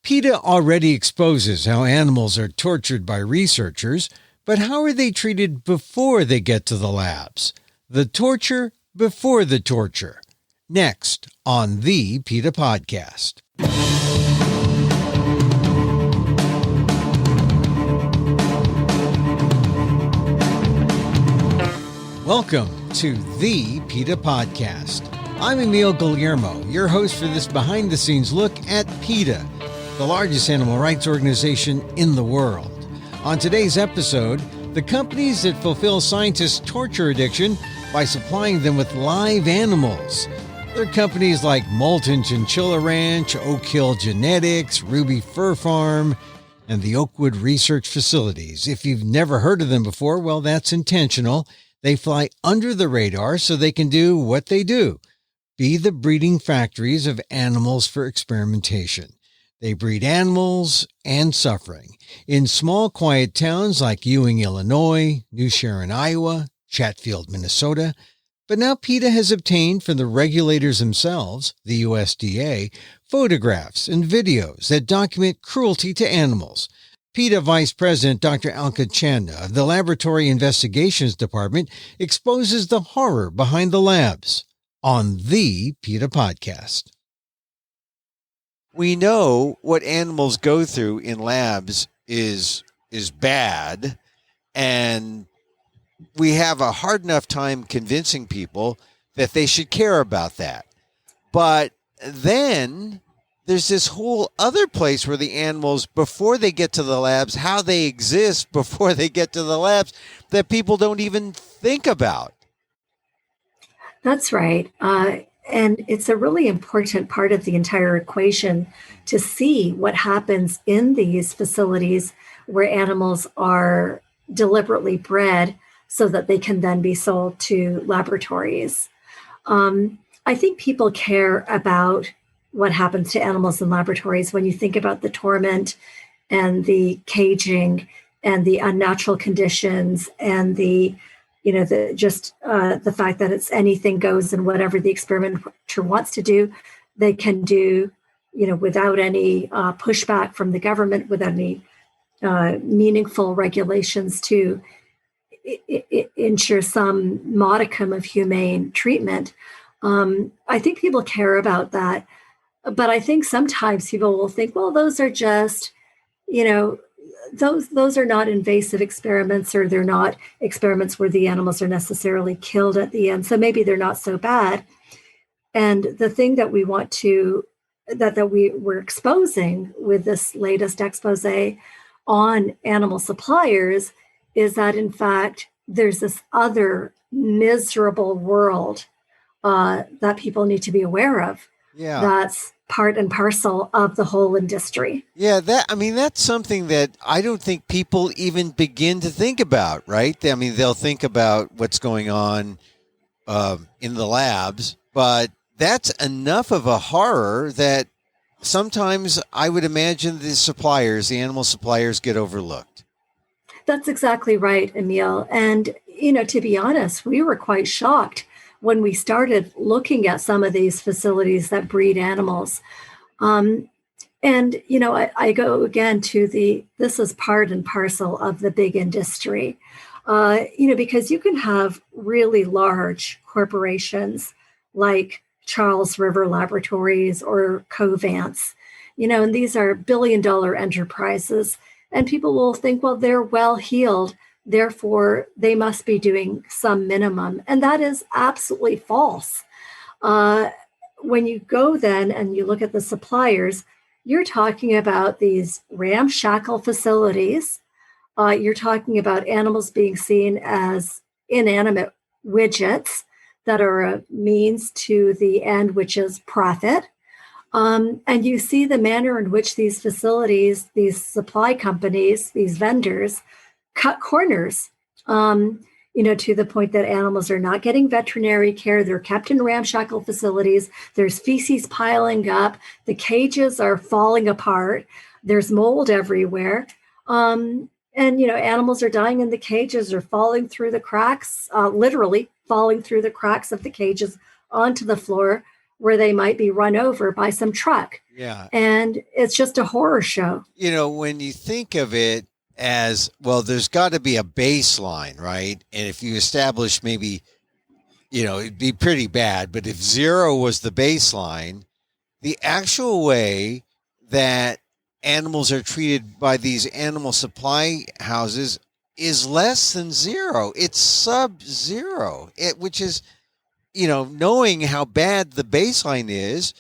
PETA already exposes how animals are tortured by researchers, but how are they treated before they get to the labs? The torture before the torture. Next on the PETA Podcast. Welcome to the PETA Podcast. I'm Emil, Guillermo, your host for this behind-the-scenes look at PETA, the largest animal rights organization in the world. On today's episode, the companies that fulfill scientists' torture addiction by supplying them with live animals. They're companies like Molten Chinchilla Ranch, Oak Hill Genetics, Ruby Fur Farm, and the Oakwood Research Facilities. If you've never heard of them before, well, that's intentional. They fly under the radar so they can do what they do, be the breeding factories of animals for experimentation. They breed animals and suffering in small, quiet towns like Ewing, Illinois, New Sharon, Iowa, Chatfield, Minnesota. But now PETA has obtained from the regulators themselves, the USDA, photographs and videos that document cruelty to animals. PETA Vice President Dr. Alka Chanda of the Laboratory Investigations Department exposes the horror behind the labs on the PETA Podcast. We know what animals go through in labs is bad, and we have a hard enough time convincing people that they should care about that. But then there's this whole other place where the animals, before they get to the labs, how they exist before they get to the labs, that people don't even think about. That's right. And it's a really important part of the entire equation to see what happens in these facilities where animals are deliberately bred so that they can then be sold to laboratories. I think people care about what happens to animals in laboratories when you think about the torment and the caging and the unnatural conditions and the fact that it's anything goes and whatever the experimenter wants to do, they can do, without any pushback from the government, without any meaningful regulations to ensure some modicum of humane treatment. I think people care about that. But I think sometimes people will think, well, those are just, those are not invasive experiments, or they're not experiments where the animals are necessarily killed at the end. So maybe they're not so bad. And the thing that we want to, that we're exposing with this latest expose on animal suppliers is that, in fact, there's this other miserable world that people need to be aware of. Yeah. That's part and parcel of the whole industry. Yeah, that's something that I don't think people even begin to think about, right? I mean, they'll think about what's going on in the labs, but that's enough of a horror that sometimes I would imagine the animal suppliers get overlooked. That's exactly right, Emil. And, to be honest, we were quite shocked when we started looking at some of these facilities that breed animals. I go again to this is part and parcel of the big industry, because you can have really large corporations like Charles River Laboratories or Covance, and these are billion-dollar enterprises. And people will think, well, they're well-heeled, therefore, they must be doing some minimum. And that is absolutely false. When you go then and you look at the suppliers, you're talking about these ramshackle facilities. You're talking about animals being seen as inanimate widgets that are a means to the end, which is profit. And you see the manner in which these facilities, these supply companies, these vendors, cut corners, to the point that animals are not getting veterinary care. They're kept in ramshackle facilities. There's feces piling up. The cages are falling apart. There's mold everywhere. Animals are dying in the cages or falling through the cracks, literally falling through the cracks of the cages onto the floor where they might be run over by some truck. Yeah. And it's just a horror show. When you think of it as, well, there's got to be a baseline, right? And if you establish maybe, it'd be pretty bad. But if 0 was the baseline, the actual way that animals are treated by these animal supply houses is less than 0. It's sub-0, which is, knowing how bad the baseline is,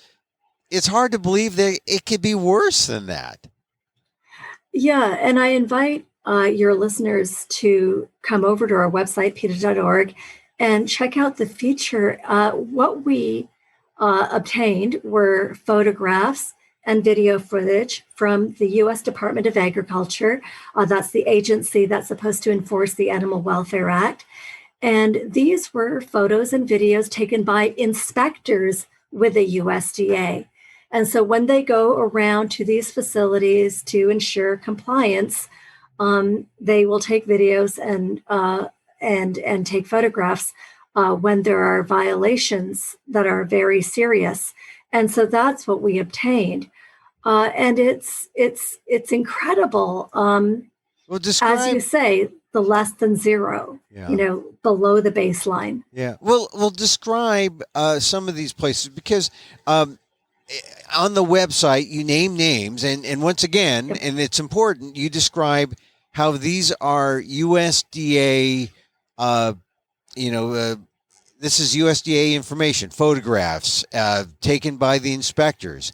it's hard to believe that it could be worse than that. Yeah, and I invite your listeners to come over to our website, PETA.org, and check out the feature. What we obtained were photographs and video footage from the U.S. Department of Agriculture. That's the agency that's supposed to enforce the Animal Welfare Act. And these were photos and videos taken by inspectors with the USDA. And so when they go around to these facilities to ensure compliance, they will take videos and take photographs when there are violations that are very serious. And so that's what we obtained. And it's incredible. Well, describe, as you say, the less than 0, below the baseline. Yeah. Well, describe some of these places, because on the website you name names, and once again, and it's important, you describe how these are USDA, this is USDA information, photographs taken by the inspectors.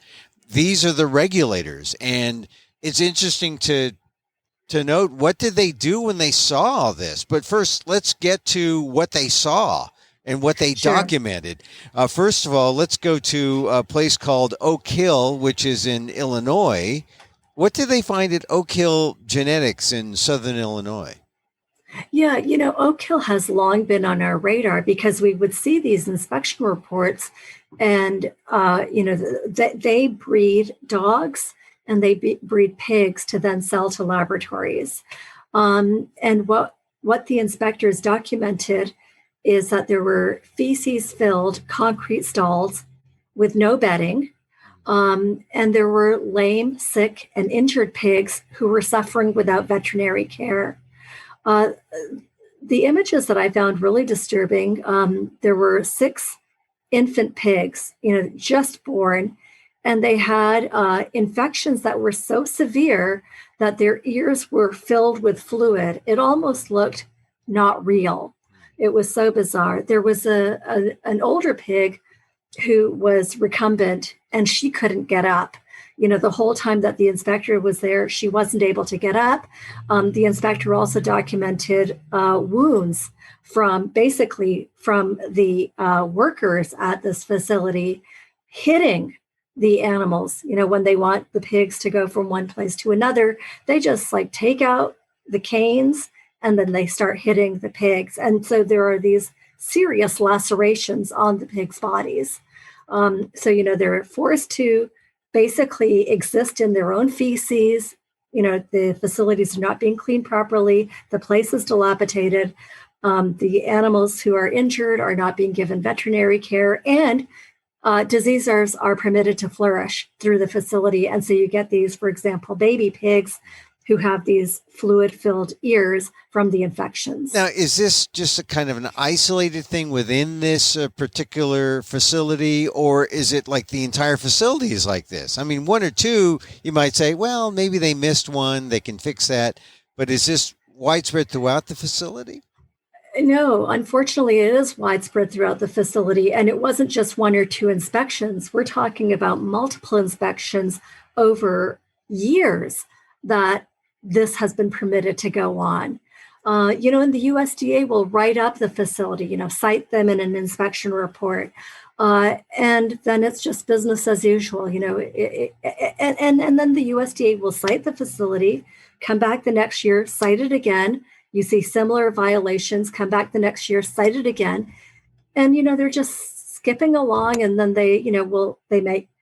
These are the regulators, and it's interesting to note, what did they do when they saw all this? But first, let's get to what they saw and what they documented. First of all, let's go to a place called Oak Hill, which is in Illinois. What did they find at Oak Hill Genetics in southern Illinois? Yeah, Oak Hill has long been on our radar because we would see these inspection reports, and they breed dogs and they breed pigs to then sell to laboratories. And what the inspectors documented is that there were feces-filled concrete stalls with no bedding, and there were lame, sick, and injured pigs who were suffering without veterinary care. The images that I found really disturbing, there were 6 infant pigs, just born, and they had infections that were so severe that their ears were filled with fluid. It almost looked not real. It was so bizarre. There was an older pig who was recumbent, and she couldn't get up. The whole time that the inspector was there, she wasn't able to get up. The inspector also documented wounds from the workers at this facility hitting the animals. When they want the pigs to go from one place to another, they just take out the canes and then they start hitting the pigs. And so there are these serious lacerations on the pigs' bodies. So, they're forced to basically exist in their own feces. The facilities are not being cleaned properly. The place is dilapidated. The animals who are injured are not being given veterinary care, and diseases are permitted to flourish through the facility. And so you get these, for example, baby pigs who have these fluid-filled ears from the infections. Now, is this just a kind of an isolated thing within this particular facility, or is it like the entire facility is like this? I mean, 1 or 2, you might say, well, maybe they missed one, they can fix that. But is this widespread throughout the facility? No, unfortunately, it is widespread throughout the facility. And it wasn't just 1 or 2 inspections. We're talking about multiple inspections over years that this has been permitted to go on. And the USDA will write up the facility, cite them in an inspection report. And then it's just business as usual, and then the USDA will cite the facility, come back the next year, cite it again. You see similar violations, come back the next year, cite it again. And, they're just skipping along, and then they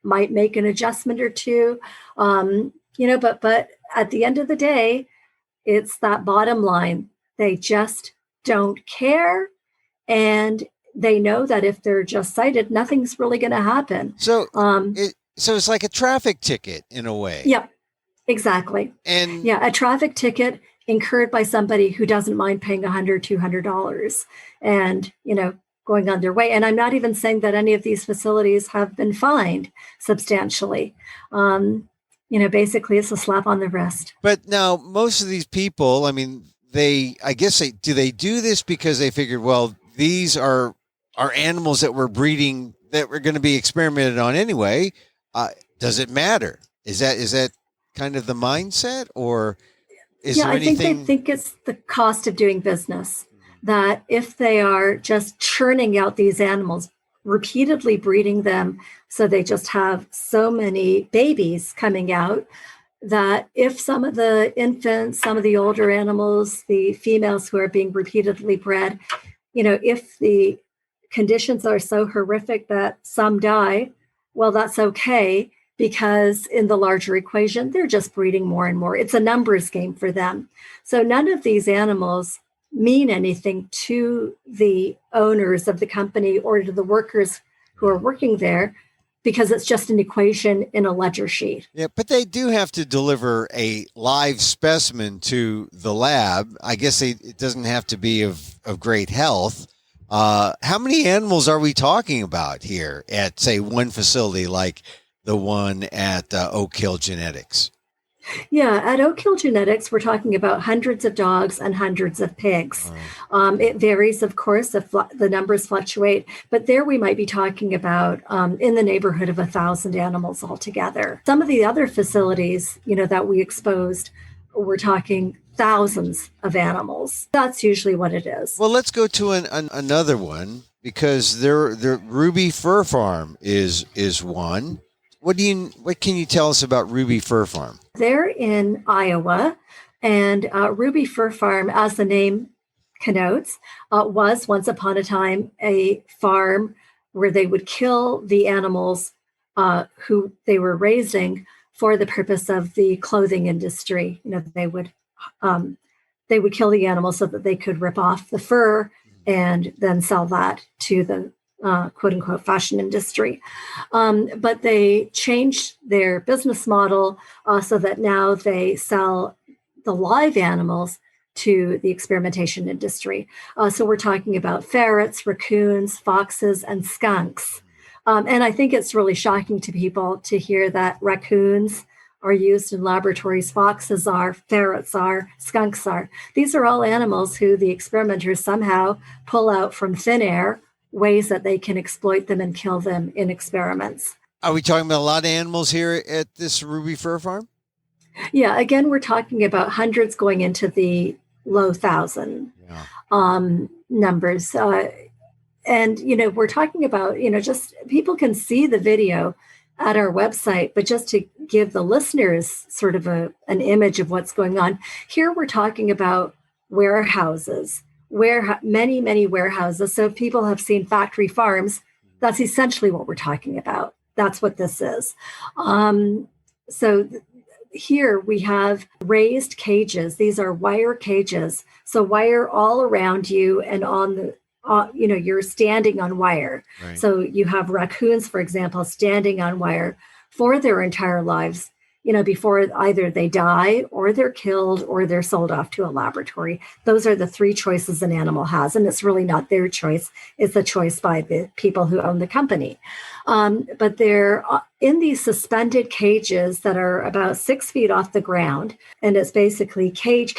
might make an adjustment or two. But at the end of the day, it's that bottom line. They just don't care. And they know that if they're just cited, nothing's really going to happen. So So it's like a traffic ticket in a way. Yep, exactly. And yeah, a traffic ticket incurred by somebody who doesn't mind paying $100, $200 and, going on their way. And I'm not even saying that any of these facilities have been fined substantially. Basically it's a slap on the wrist. But now most of these people, I mean, do they do this because they figured, well, these are animals that we're breeding that we're going to be experimented on anyway. Does it matter? Is that kind of the mindset, or is there anything? I think they think it's the cost of doing business, that if they are just churning out these animals, repeatedly breeding them, so they just have so many babies coming out, that if some of the infants, some of the older animals, the females who are being repeatedly bred, if the conditions are so horrific that some die, well, that's okay, because in the larger equation, they're just breeding more and more. It's a numbers game for them. So none of these animals mean anything to the owners of the company or to the workers who are working there, because it's just an equation in a ledger sheet. Yeah, but they do have to deliver a live specimen to the lab. I guess it doesn't have to be of great health. How many animals are we talking about here at, say, one facility like the one at Oak Hill Genetics? Yeah, at Oak Hill Genetics, we're talking about hundreds of dogs and hundreds of pigs. It varies, of course, if the numbers fluctuate, but there we might be talking about in the neighborhood of 1,000 animals altogether. Some of the other facilities, that we exposed, we're talking thousands of animals. That's usually what it is. Well, let's go to another one, because the Ruby Fur Farm is one. What can you tell us about Ruby Fur Farm? They're in Iowa, and Ruby Fur Farm, as the name connotes, was once upon a time a farm where they would kill the animals who they were raising for the purpose of the clothing industry. They would kill the animals so that they could rip off the fur and then sell that to the quote unquote fashion industry. But they changed their business model so that now they sell the live animals to the experimentation industry. So we're talking about ferrets, raccoons, foxes, and skunks. And I think it's really shocking to people to hear that raccoons are used in laboratories, foxes are, ferrets are, skunks are. These are all animals who the experimenters somehow pull out from thin air, ways that they can exploit them and kill them in experiments. Are we talking about a lot of animals here at this Ruby Fur Farm? Yeah, again, we're talking about hundreds going into the low thousand numbers. And, we're talking about, just people can see the video at our website, but just to give the listeners sort of an image of what's going on, here we're talking about warehouses, many, many warehouses. So if people have seen factory farms, that's essentially what we're talking about. That's what this is. So here we have raised cages. These are wire cages. So wire all around you and on the, you're standing on wire. Right. So you have raccoons, for example, standing on wire for their entire lives, before either they die or they're killed or they're sold off to a laboratory. Those are the three choices an animal has. And it's really not their choice. It's a choice by the people who own the company. But they're in these suspended cages that are about 6 feet off the ground. And it's basically cage.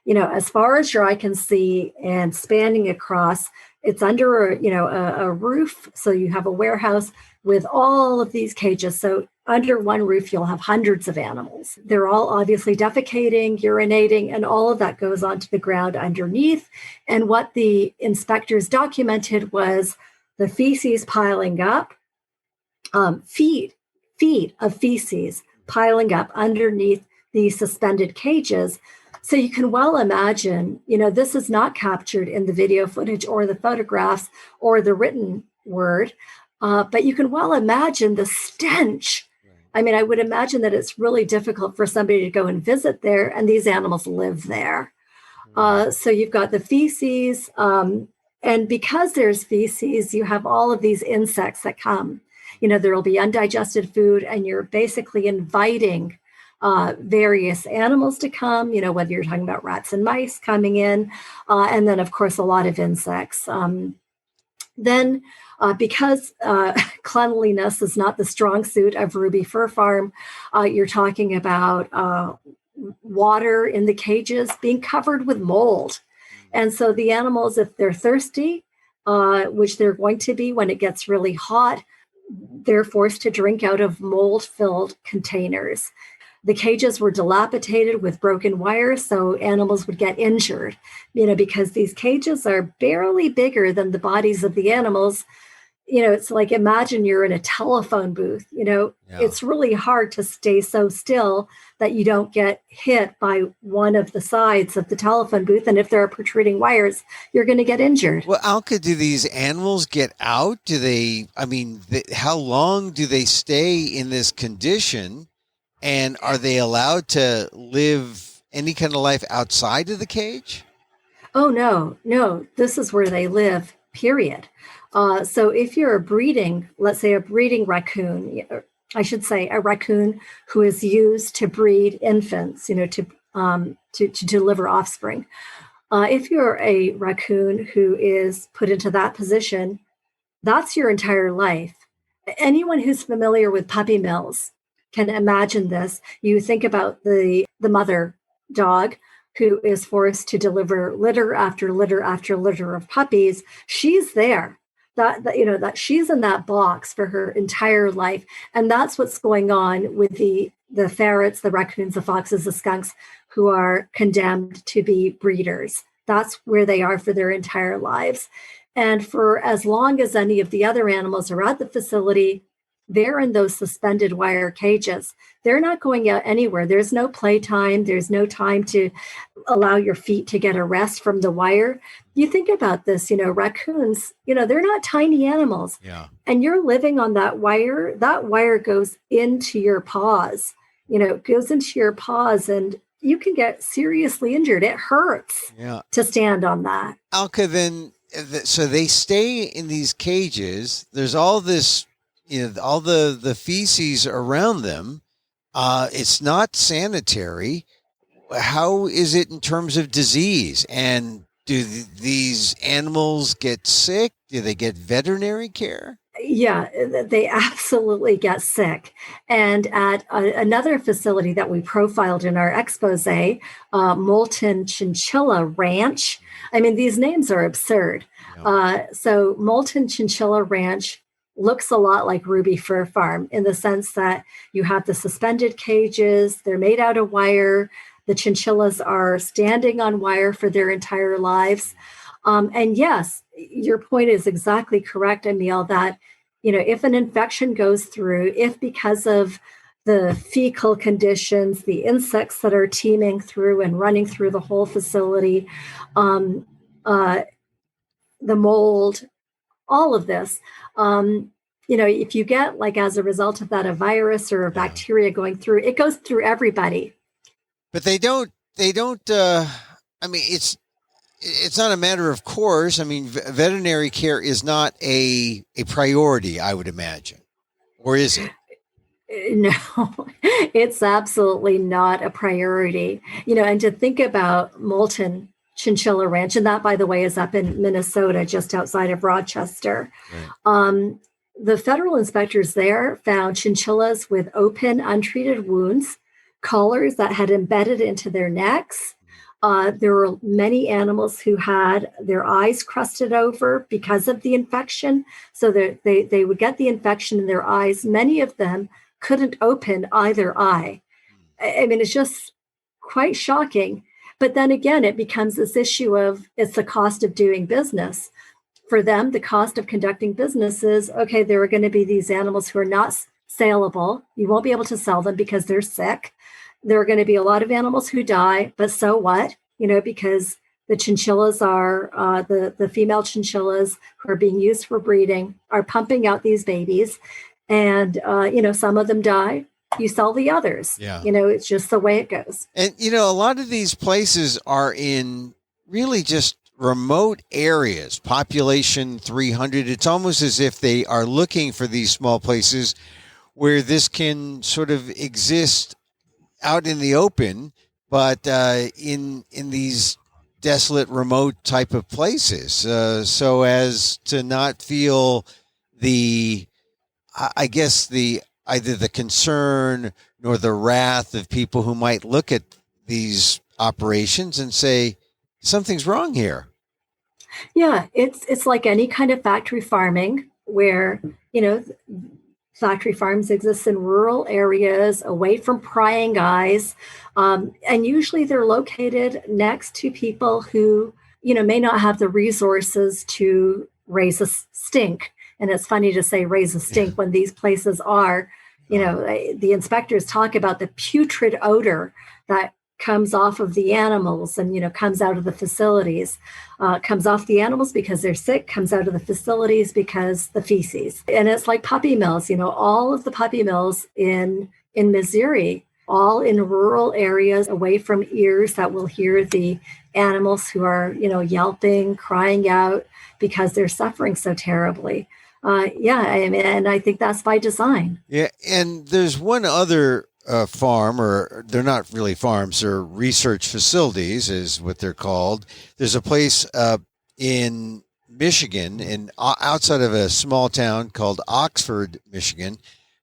As far as your eye can see and spanning across, it's under a roof. So you have a warehouse with all of these cages. So under one roof, you'll have hundreds of animals. They're all obviously defecating, urinating, and all of that goes onto the ground underneath. And what the inspectors documented was the feces piling up, feet of feces piling up underneath these suspended cages. So you can well imagine, this is not captured in the video footage or the photographs or the written word, but you can well imagine the stench. I mean, I would imagine that it's really difficult for somebody to go and visit there, and these animals live there. So you've got the feces, and because there's feces, you have all of these insects that come. There will be undigested food, and you're basically inviting various animals to come, whether you're talking about rats and mice coming in, and then, of course, a lot of insects. Then, because cleanliness is not the strong suit of Ruby Fur Farm, you're talking about water in the cages being covered with mold. And so the animals, if they're thirsty, which they're going to be when it gets really hot, they're forced to drink out of mold-filled containers. The cages were dilapidated with broken wires, so animals would get injured, because these cages are barely bigger than the bodies of the animals. It's like, imagine you're in a telephone booth, It's really hard to stay so still that you don't get hit by one of the sides of the telephone booth. And if there are protruding wires, you're going to get injured. Well, Alka, do these animals get out? How long do they stay in this condition? And are they allowed to live any kind of life outside of the cage? Oh, no. This is where they live, period. So if you're let's say a breeding raccoon, I should say a raccoon who is used to breed infants, to deliver offspring. If you're a raccoon who is put into that position, that's your entire life. Anyone who's familiar with puppy mills can imagine this. You think about the mother dog who is forced to deliver litter after litter after litter of puppies. She's there. That she's in that box for her entire life. And that's what's going on with the ferrets, the raccoons, the foxes, the skunks who are condemned to be breeders. That's where they are for their entire lives. And for as long as any of the other animals are at the facility, they're in those suspended wire cages. They're not going out anywhere. There's no playtime. There's no time to allow your feet to get a rest from the wire. You think about this, raccoons, they're not tiny animals. Yeah. And you're living on that wire. That wire goes into your paws, and you can get seriously injured. It hurts to stand on that. Alka, then, so they stay in these cages. There's all this, all the feces around them. It's not sanitary. How is it in terms of disease? And do these animals get sick? Do they get veterinary care? Yeah, they absolutely get sick. And at another facility that we profiled in our expose, Molten Chinchilla Ranch. These names are absurd. Yeah. So Molten Chinchilla Ranch looks a lot like Ruby Fur Farm in the sense that you have the suspended cages. They're made out of wire. The chinchillas are standing on wire for their entire lives. And yes, your point is exactly correct, Emil, that, if an infection goes through, if because of the fecal conditions, the insects that are teeming through and running through the whole facility, the mold, all of this, if you get, like, as a result of that, a virus or a bacteria going through, it goes through everybody. But they don't, it's not a matter of course. Veterinary care is not a priority, I would imagine. Or is it? No, it's absolutely not a priority. And to think about Molten Chinchilla Ranch, and that, by the way, is up in Minnesota, just outside of Rochester. Right. The federal inspectors there found chinchillas with open, untreated wounds, collars that had embedded into their necks. There were many animals who had their eyes crusted over because of the infection. So they would get the infection in their eyes. Many of them couldn't open either eye. It's just quite shocking. But then again, it becomes this issue of it's the cost of doing business. For them, the cost of conducting business is, okay, there are going to be these animals who are not saleable. You won't be able to sell them because they're sick. There are going to be a lot of animals who die, but so what? Because the chinchillas are, the female chinchillas who are being used for breeding are pumping out these babies. And, some of them die. You sell the others. Yeah. It's just the way it goes. And, a lot of these places are in really just remote areas, population 300. It's almost as if they are looking for these small places where this can sort of exist out in the open, but in these desolate, remote type of places, so as to not feel the, I guess, the either the concern nor the wrath of people who might look at these operations and say something's wrong here. Yeah, it's like any kind of factory farming where, factory farms exist in rural areas away from prying eyes. And usually they're located next to people who, may not have the resources to raise a stink. And it's funny to say raise a stink when these places are, the inspectors talk about the putrid odor that comes off of the animals and, comes out of the facilities, comes off the animals because they're sick, comes out of the facilities because the feces. And it's like puppy mills, all of the puppy mills in Missouri, all in rural areas away from ears that will hear the animals who are, yelping, crying out because they're suffering so terribly. And I think that's by design. Yeah. And there's one other farm, or they're not really farms, they're research facilities is what they're called. There's a place in Michigan, outside of a small town called Oxford, Michigan,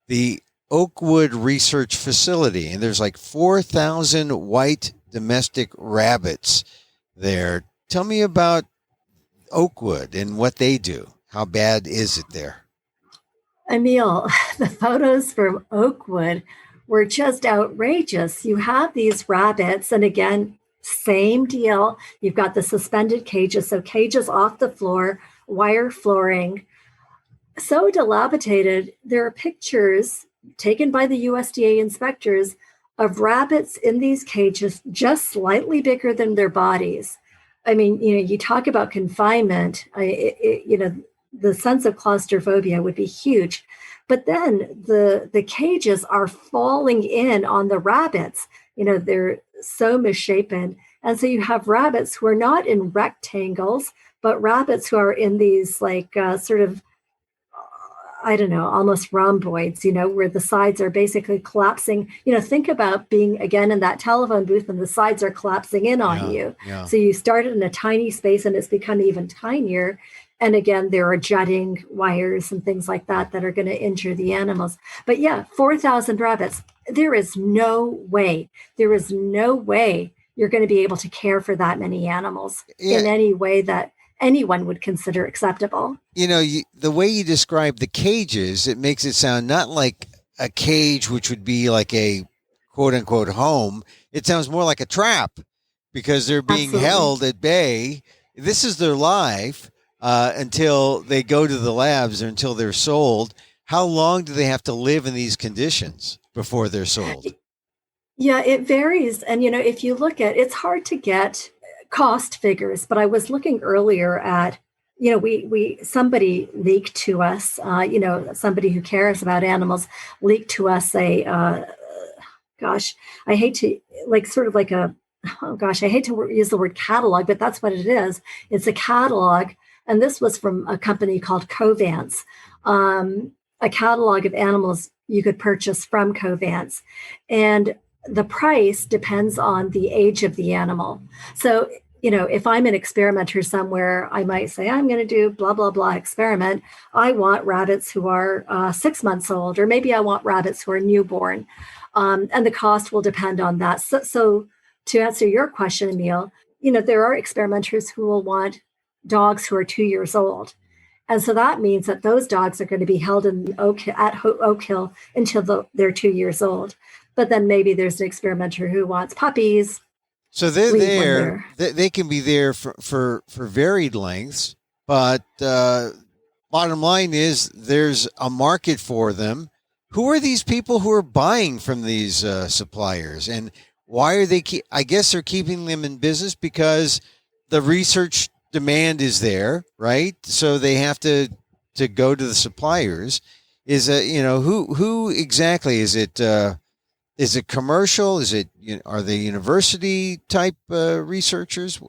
the Oakwood Research Facility. And there's like 4,000 white domestic rabbits there. Tell me about Oakwood and what they do. How bad is it there? Emil, the photos from Oakwood were just outrageous. You have these rabbits, and again, same deal. You've got the suspended cages, so cages off the floor, wire flooring. So dilapidated, there are pictures taken by the USDA inspectors of rabbits in these cages just slightly bigger than their bodies. I mean, you talk about confinement, the sense of claustrophobia would be huge. But then the cages are falling in on the rabbits. They're so misshapen. And so you have rabbits who are not in rectangles, but rabbits who are in these almost rhomboids, where the sides are basically collapsing. Think about being, again, in that telephone booth and the sides are collapsing in on you. Yeah. So you started in a tiny space and it's become even tinier. And again, there are jutting wires and things like that are going to injure the animals. But yeah, 4,000 rabbits. There is no way you're going to be able to care for that many animals in any way that anyone would consider acceptable. The way you describe the cages, it makes it sound not like a cage, which would be like a quote unquote home. It sounds more like a trap because they're being Absolutely. Held at bay. This is their life. Until they go to the labs or until they're sold. How long do they have to live in these conditions before they're sold? Yeah, it varies. And, if you look at, it's hard to get cost figures, but I was looking earlier at, somebody leaked to us, somebody who cares about animals leaked to us I hate to use the word catalog, but that's what it is. It's a catalog. And this was from a company called Covance, a catalog of animals you could purchase from Covance. And the price depends on the age of the animal. So, if I'm an experimenter somewhere, I might say, I'm going to do blah, blah, blah experiment. I want rabbits who are 6 months old, or maybe I want rabbits who are newborn. And the cost will depend on that. So to answer your question, Emil, there are experimenters who will want dogs who are 2 years old. And so that means that those dogs are going to be held at Oak Hill until they're 2 years old. But then maybe there's an experimenter who wants puppies. So they're there. They can be there for varied lengths. But bottom line is there's a market for them. Who are these people who are buying from these suppliers? And why are they? I guess they're keeping them in business because the research demand is there, right? So they have to go to the suppliers. Is who exactly is it? Is it commercial? Is it are they university type researchers?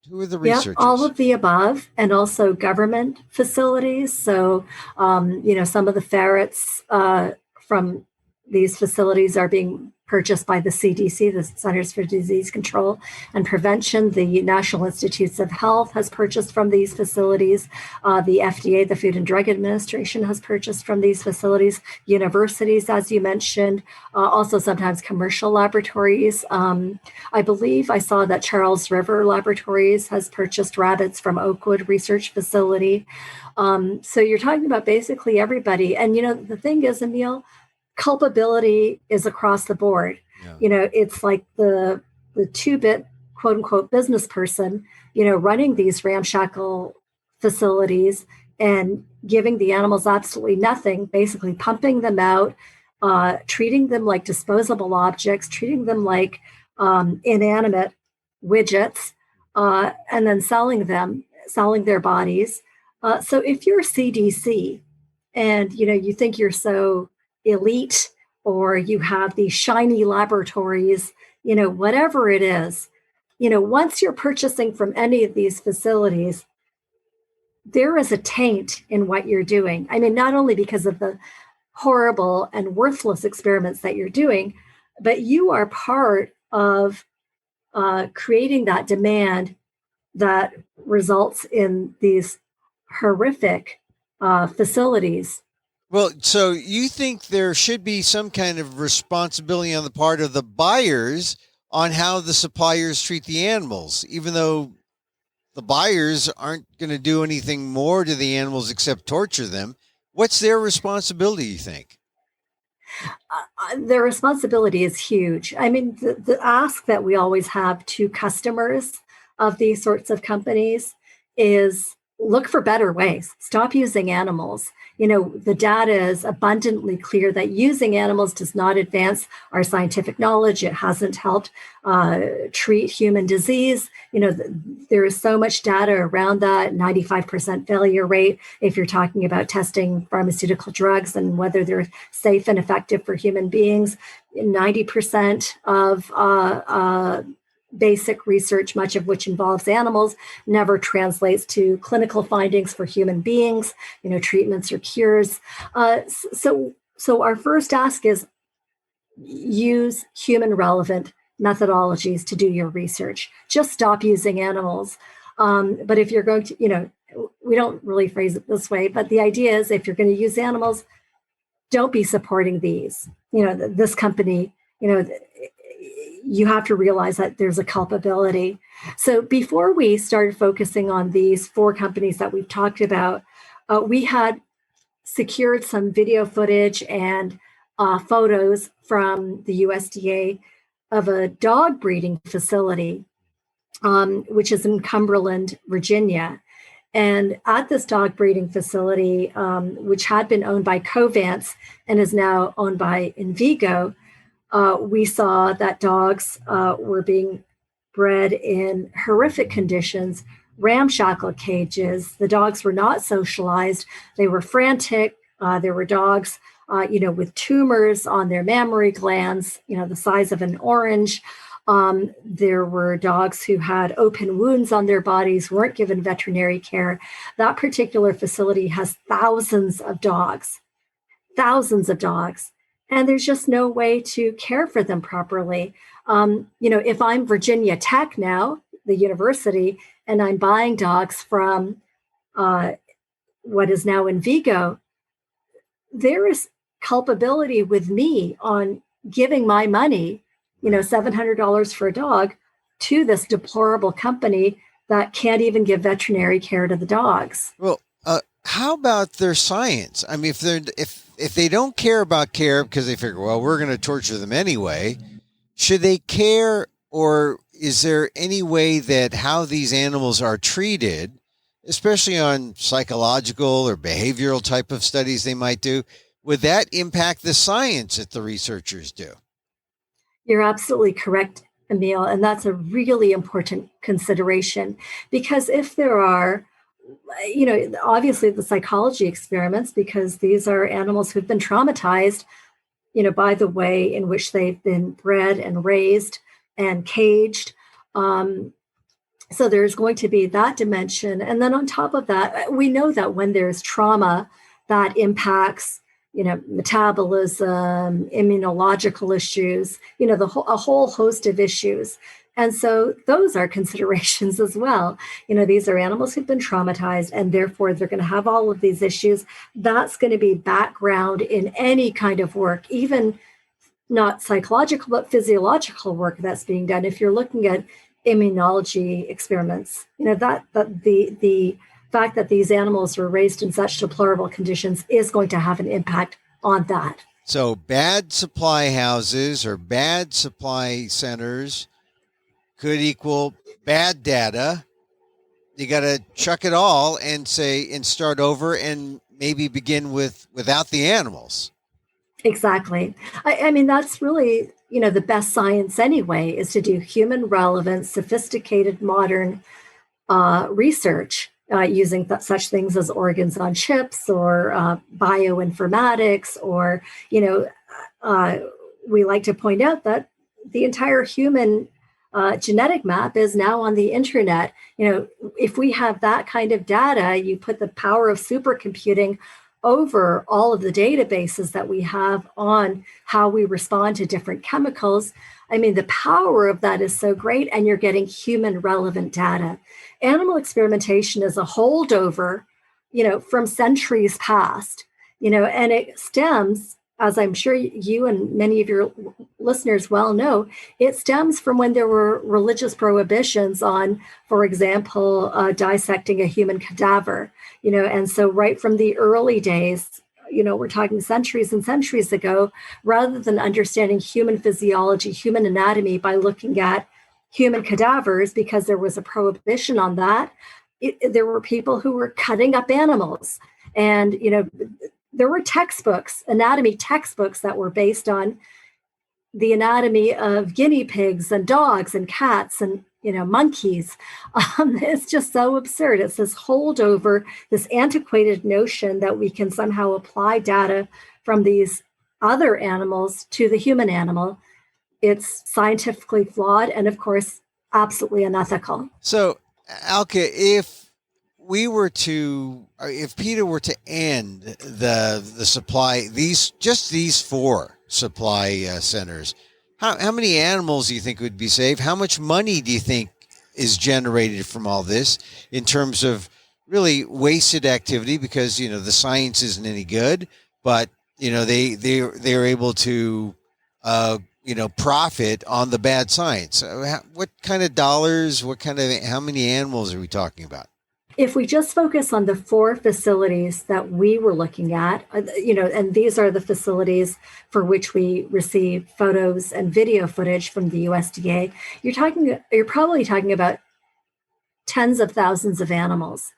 Who are the Yeah, researchers? all of the above, and also government facilities. So, some of the ferrets from these facilities are being purchased by the CDC, the Centers for Disease Control and Prevention. The National Institutes of Health has purchased from these facilities. The FDA, the Food and Drug Administration, has purchased from these facilities. Universities, as you mentioned, also sometimes commercial laboratories. I believe I saw that Charles River Laboratories has purchased rabbits from Oakwood Research Facility. So you're talking about basically everybody. And, the thing is, Emil, culpability is across the board. Yeah. It's like the two-bit, quote unquote, business person, running these ramshackle facilities and giving the animals absolutely nothing, basically pumping them out, treating them like disposable objects, treating them like inanimate widgets, and then selling their bodies. So if you're CDC and, you think you're so elite, or you have these shiny laboratories, whatever it is, once you're purchasing from any of these facilities, there is a taint in what you're doing. I mean, not only because of the horrible and worthless experiments that you're doing, but you are part of creating that demand that results in these horrific facilities. Well, so you think there should be some kind of responsibility on the part of the buyers on how the suppliers treat the animals, even though the buyers aren't going to do anything more to the animals except torture them. What's their responsibility, you think? Their responsibility is huge. I mean, the ask that we always have to customers of these sorts of companies is look for better ways. Stop using animals. The data is abundantly clear that using animals does not advance our scientific knowledge. It hasn't helped treat human disease. There is so much data around that, 95% failure rate if you're talking about testing pharmaceutical drugs and whether they're safe and effective for human beings. 90% of basic research, much of which involves animals, never translates to clinical findings for human beings, treatments or cures. So our first ask is use human relevant methodologies to do your research. Just stop using animals. But if you're going to, we don't really phrase it this way, but the idea is if you're going to use animals, don't be supporting these. This company, you have to realize that there's a culpability. So before we started focusing on these 4 companies that we've talked about, we had secured some video footage and photos from the USDA of a dog breeding facility, which is in Cumberland, Virginia. And at this dog breeding facility, which had been owned by Covance and is now owned by Envigo, we saw that dogs were being bred in horrific conditions, ramshackle cages. The dogs were not socialized. They were frantic. There were dogs, with tumors on their mammary glands, the size of an orange. There were dogs who had open wounds on their bodies, weren't given veterinary care. That particular facility has thousands of dogs. And there's just no way to care for them properly. If I'm Virginia Tech now, the university, and I'm buying dogs from what is now Envigo, there is culpability with me on giving my money, $700 for a dog, to this deplorable company that can't even give veterinary care to the dogs. Well, how about their science? I mean, if they don't care about care because they figure, well, we're going to torture them anyway, should they care, or is there any way that how these animals are treated, especially on psychological or behavioral type of studies they might do, would that impact the science that the researchers do? You're absolutely correct, Emil, and that's a really important consideration, because if there are obviously the psychology experiments, because these are animals who've been traumatized, by the way in which they've been bred and raised and caged. So there's going to be that dimension. And then on top of that, we know that when there's trauma that impacts, metabolism, immunological issues, a whole host of issues. And so those are considerations as well. These are animals who've been traumatized, and therefore they're going to have all of these issues. That's going to be background in any kind of work, even not psychological, but physiological work that's being done. If you're looking at immunology experiments, that the fact that these animals were raised in such deplorable conditions is going to have an impact on that. So bad supply houses or bad supply centers could equal bad data. You got to chuck it all and start over and maybe begin without the animals. Exactly. I mean, that's really, the best science anyway, is to do human relevant, sophisticated, modern research using such things as organs on chips or bioinformatics, or, we like to point out that the entire human genetic map is now on the internet. If we have that kind of data, you put the power of supercomputing over all of the databases that we have on how we respond to different chemicals. I mean, the power of that is so great, and you're getting human relevant data. Animal experimentation is a holdover, from centuries past, and it stems, as I'm sure you and many of your listeners well know, it stems from when there were religious prohibitions on, for example, dissecting a human cadaver, and so right from the early days, we're talking centuries and centuries ago, rather than understanding human physiology, human anatomy by looking at human cadavers, because there was a prohibition on that, there were people who were cutting up animals. And, there were textbooks, anatomy textbooks, that were based on the anatomy of guinea pigs and dogs and cats and, monkeys. It's just so absurd. It's this holdover, this antiquated notion that we can somehow apply data from these other animals to the human animal. It's scientifically flawed and, of course, absolutely unethical. So, Alka, if PETA were to end the supply, these 4 supply centers, how many animals do you think would be saved? How much money do you think is generated from all this in terms of really wasted activity? Because the science isn't any good, but they're able to profit on the bad science. What kind of dollars? How many animals are we talking about? If we just focus on the 4 facilities that we were looking at, and these are the facilities for which we receive photos and video footage from the USDA, you're probably talking about tens of thousands of animals.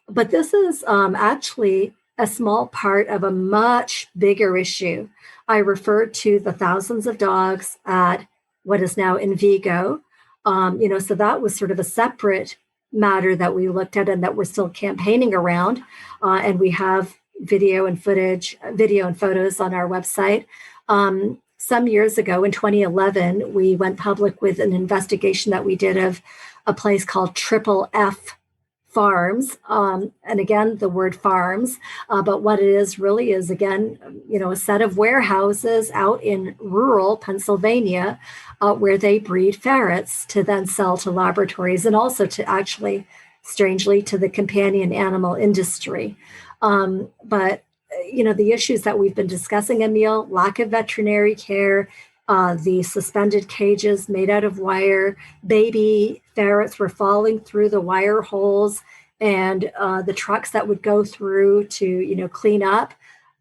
But this is actually a small part of a much bigger issue. I referred to the thousands of dogs at what is now in Vigo. So that was sort of a separate matter that we looked at and that we're still campaigning around. And we have video and photos on our website. Some years ago in 2011, we went public with an investigation that we did of a place called Triple F Farms. And again, the word farms, but what it is really is, again, a set of warehouses out in rural Pennsylvania where they breed ferrets to then sell to laboratories and also to actually, strangely, to the companion animal industry. But the issues that we've been discussing, Emil, lack of veterinary care, the suspended cages made out of wire, baby ferrets were falling through the wire holes, and the trucks that would go through to, clean up,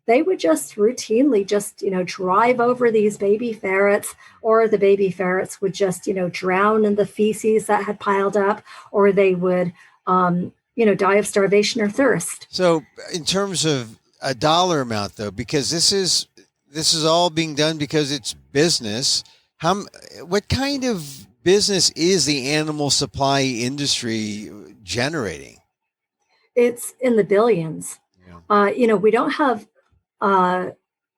they would just routinely drive over these baby ferrets, or the baby ferrets would just, drown in the feces that had piled up, or they would, die of starvation or thirst. So in terms of a dollar amount, though, because this is all being done because it's business. What kind of business is the animal supply industry generating? It's in the billions. Yeah. We don't have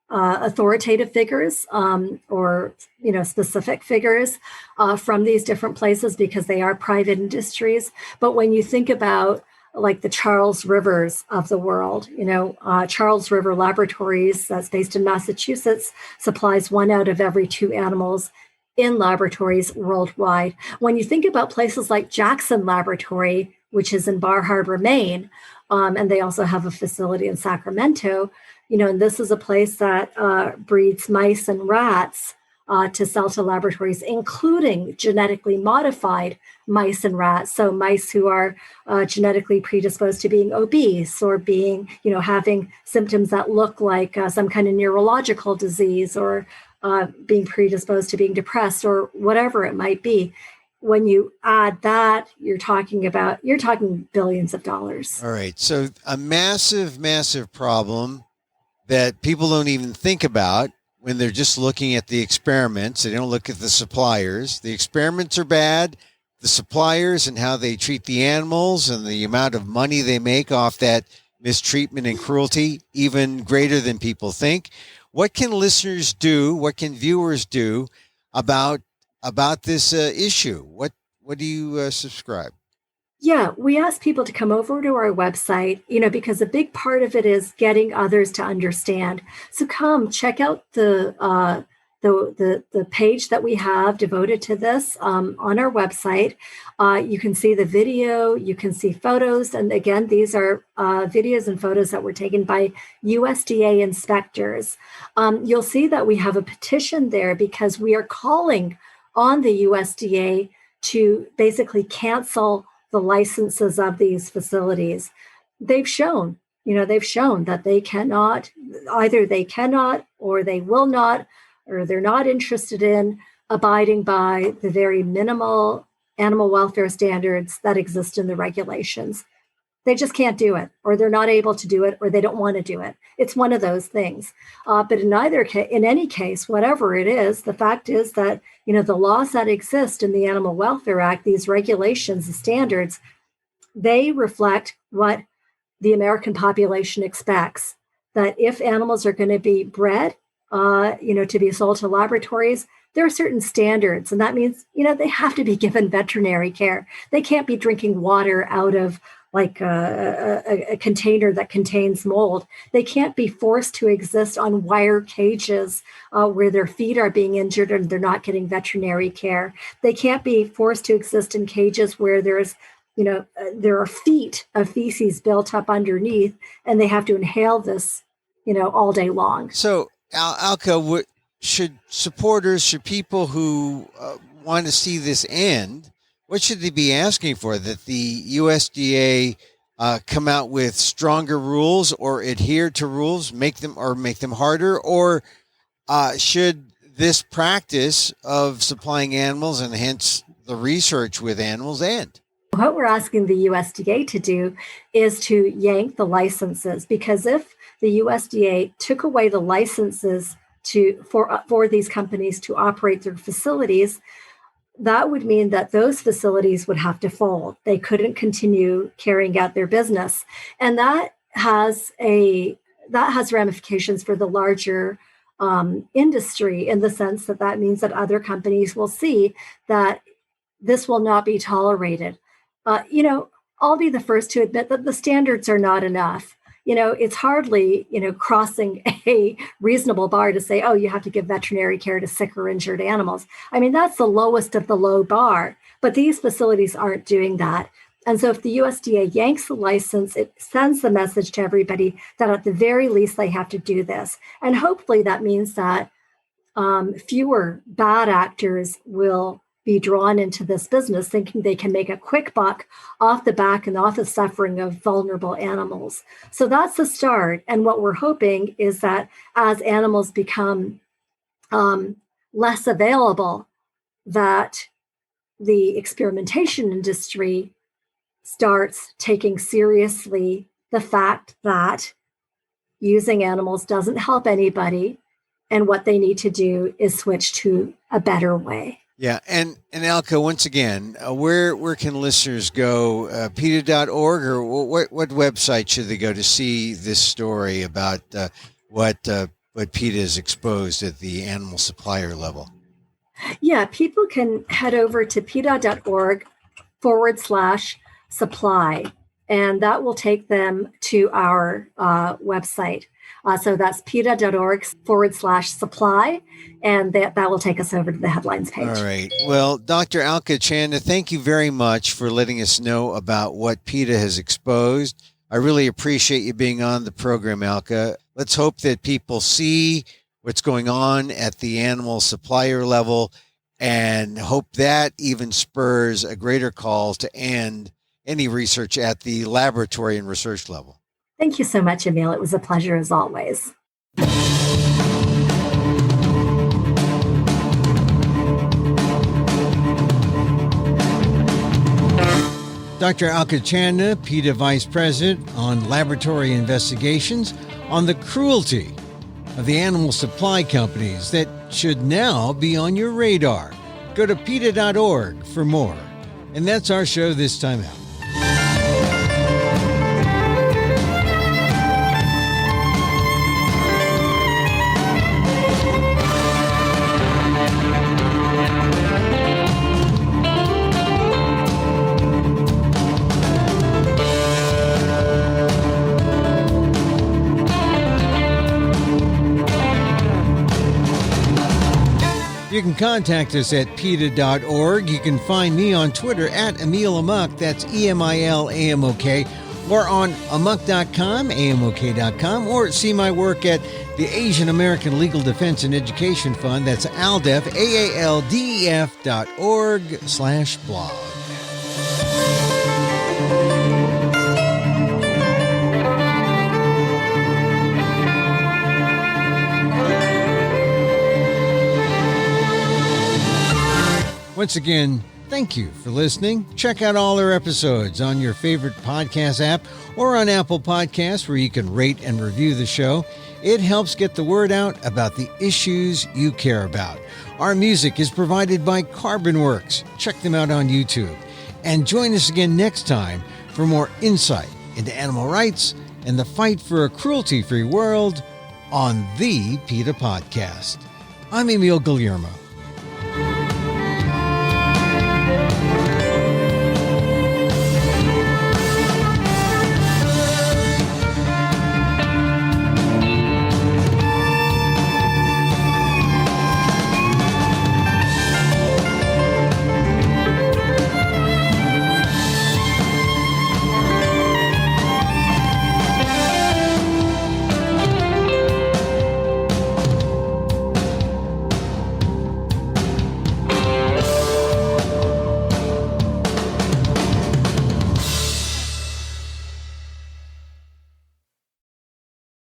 authoritative figures or specific figures from these different places because they are private industries. But when you think about like the Charles Rivers of the world, Charles River Laboratories, that's based in Massachusetts, supplies 1 out of every 2 animals in laboratories worldwide. When you think about places like Jackson Laboratory, which is in Bar Harbor, Maine, and they also have a facility in Sacramento, and this is a place that breeds mice and rats to sell to laboratories, including genetically modified mice and rats. So mice who are genetically predisposed to being obese or being, having symptoms that look like some kind of neurological disease or being predisposed to being depressed or whatever it might be. When you add that, you're talking billions of dollars. All right. So a massive, massive problem that people don't even think about when they're just looking at the experiments. They don't look at the suppliers. The experiments are bad. The suppliers and how they treat the animals and the amount of money they make off that mistreatment and cruelty, even greater than people think. What can listeners do? What can viewers do about this issue? What do you subscribe? Yeah, we ask people to come over to our website, because a big part of it is getting others to understand. So come check out the page that we have devoted to this on our website. You can see the video, you can see photos. And again, these are videos and photos that were taken by USDA inspectors. You'll see that we have a petition there because we are calling on the USDA to basically cancel the licenses of these facilities. They've shown that they cannot, either they cannot or they will not, or they're not interested in abiding by the very minimal animal welfare standards that exist in the regulations. They just can't do it, or they're not able to do it, or they don't want to do it. It's one of those things. But in any case, whatever it is, the fact is that the laws that exist in the Animal Welfare Act, these regulations, the standards, they reflect what the American population expects. That if animals are going to be bred, to be sold to laboratories, there are certain standards, and that means they have to be given veterinary care. They can't be drinking water out of like a container that contains mold. They can't be forced to exist on wire cages where their feet are being injured and they're not getting veterinary care. They can't be forced to exist in cages where there are feet of feces built up underneath and they have to inhale this, all day long. So, Alka, should people who want to see this end, what should they be asking for? That the USDA come out with stronger rules or adhere to rules, make them harder, or should this practice of supplying animals and hence the research with animals end? What we're asking the USDA to do is to yank the licenses, because if the USDA took away the licenses for these companies to operate their facilities, that would mean that those facilities would have to fold. They couldn't continue carrying out their business. And that has ramifications for the larger industry, in the sense that means that other companies will see that this will not be tolerated. I'll be the first to admit that the standards are not enough. It's hardly, crossing a reasonable bar to say, oh, you have to give veterinary care to sick or injured animals. I mean, that's the lowest of the low bar, but these facilities aren't doing that. And so if the USDA yanks the license, it sends the message to everybody that at the very least they have to do this. And hopefully that means that fewer bad actors will be drawn into this business, thinking they can make a quick buck off the back and off the suffering of vulnerable animals. So that's the start. And what we're hoping is that as animals become less available, that the experimentation industry starts taking seriously the fact that using animals doesn't help anybody, and what they need to do is switch to a better way. Yeah, and Alka, once again, where can listeners go? PETA.org, or what website should they go to see this story about what what PETA is exposed at the animal supplier level? Yeah, people can head over to PETA.org/supply, and that will take them to our website. So that's PETA.org/supply, and that will take us over to the headlines page. All right. Well, Dr. Alka Chanda, thank you very much for letting us know about what PETA has exposed. I really appreciate you being on the program, Alka. Let's hope that people see what's going on at the animal supplier level and hope that even spurs a greater call to end any research at the laboratory and research level. Thank you so much, Emil. It was a pleasure as always. Dr. Alka Chanda, PETA Vice President on Laboratory Investigations, on the cruelty of the animal supply companies that should now be on your radar. Go to PETA.org for more. And that's our show this time out. You can contact us at PETA.org. You can find me on Twitter at Emil Amok, that's EMILAMOK, or on amok.com, AMOK.com, or see my work at the Asian American Legal Defense and Education Fund, that's ALDEF, AALDEF.org/blog. Once again, thank you for listening. Check out all our episodes on your favorite podcast app or on Apple Podcasts, where you can rate and review the show. It helps get the word out about the issues you care about. Our music is provided by CarbonWorks. Check them out on YouTube. And join us again next time for more insight into animal rights and the fight for a cruelty-free world on the PETA Podcast. I'm Emil Guillermo.